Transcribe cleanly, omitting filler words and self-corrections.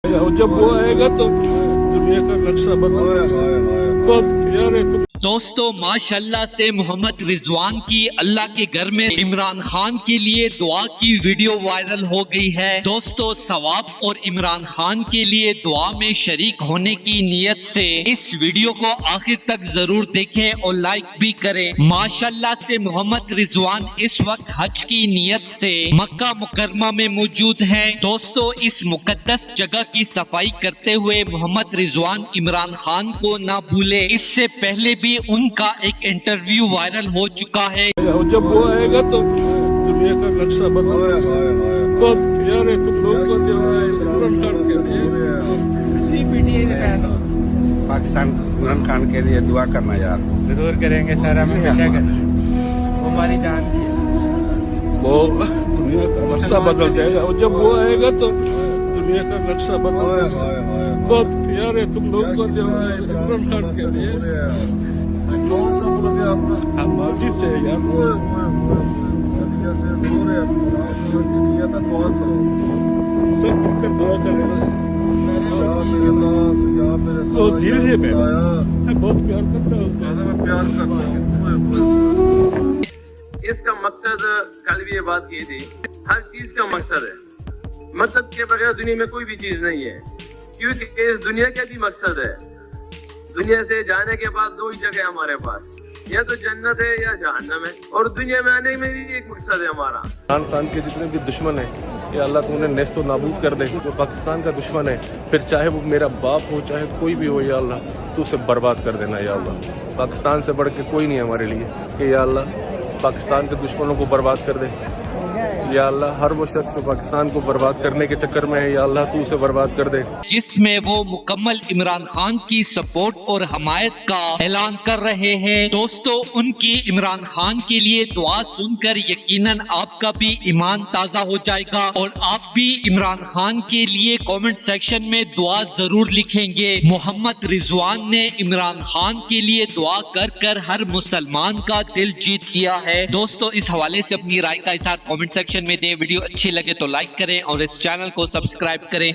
जब वो आएगा तो दुनिया का नक्शा बदल बहुत प्यारे तुम। दोस्तों माशाल्लाह से मोहम्मद रिजवान की अल्लाह के घर में इमरान खान के लिए दुआ की वीडियो वायरल हो गई है। दोस्तों सवाब और इमरान खान के लिए दुआ में शरीक होने की नीयत से इस वीडियो को आखिर तक जरूर देखें और लाइक भी करें। माशाल्लाह से मोहम्मद रिजवान इस वक्त हज की नीयत से मक्का मुकरमा में मौजूद हैं। दोस्तों इस मुकद्दस जगह की सफाई करते हुए मोहम्मद रिजवान इमरान खान को ना भूले। इससे पहले भी उनका एक इंटरव्यू वायरल हो चुका है। जब वो आएगा तो दुनिया का नक्शा बदल बहुत प्यारे तुम लोग को इमरान खान के लिए पाकिस्तान इमरान खान के लिए दुआ करना यार जरूर करेंगे सर, हमें क्या करें, वो हमारी जान की है। वो दुनिया का नक्शा बदल जाएगा। और जब वो आएगा तो दुनिया का नक्शा बदल बहुत प्यारे तुम लोग को इमरान खान के लिए मस्जिद से यार सब मिलकर दुआ करें। तो धीरे धीरे बहुत प्यार करता हूँ। इसका मकसद कल भी ये बात की थी, हर चीज का मकसद है। मकसद के बगैर दुनिया में कोई भी चीज नहीं है, क्योंकि इस दुनिया का भी मकसद है। दुनिया से जाने के बाद दो ही जगह हमारे पास, या तो जन्नत है या जहन्नम है, और दुनिया में आने में भी एक मकसद है हमारा। इमरान खान के जितने भी दुश्मन हैं या अल्लाह तू उन्हें नेस्तो नाबूद कर दे। जो पाकिस्तान का दुश्मन है, फिर चाहे वो मेरा बाप हो चाहे कोई भी हो, या अल्लाह तू उसे बर्बाद कर देना। या अल्लाह पाकिस्तान से बढ़ के कोई नहीं है हमारे लिए कि या अल्लाह पाकिस्तान के दुश्मनों को बर्बाद कर दे। या अल्लाह हर वो शख्स जो पाकिस्तान को बर्बाद करने के चक्कर में है, या अल्लाह तू उसे बर्बाद कर दे। जिसमें वो मुकम्मल इमरान खान की सपोर्ट और हमायत का ऐलान कर रहे हैं। दोस्तों उनकी इमरान खान के लिए दुआ सुनकर यकीनन आपका भी ईमान ताजा हो जाएगा और आप भी इमरान खान के लिए कमेंट सेक्शन में दुआ जरूर लिखेंगे। मोहम्मद रिजवान ने इमरान खान के लिए दुआ कर कर हर मुसलमान का दिल जीत लिया है। दोस्तों इस हवाले से अपनी राय का इज़हार कमेंट सेक्शन में दें। वीडियो अच्छी लगे तो लाइक करें और इस चैनल को सब्सक्राइब करें।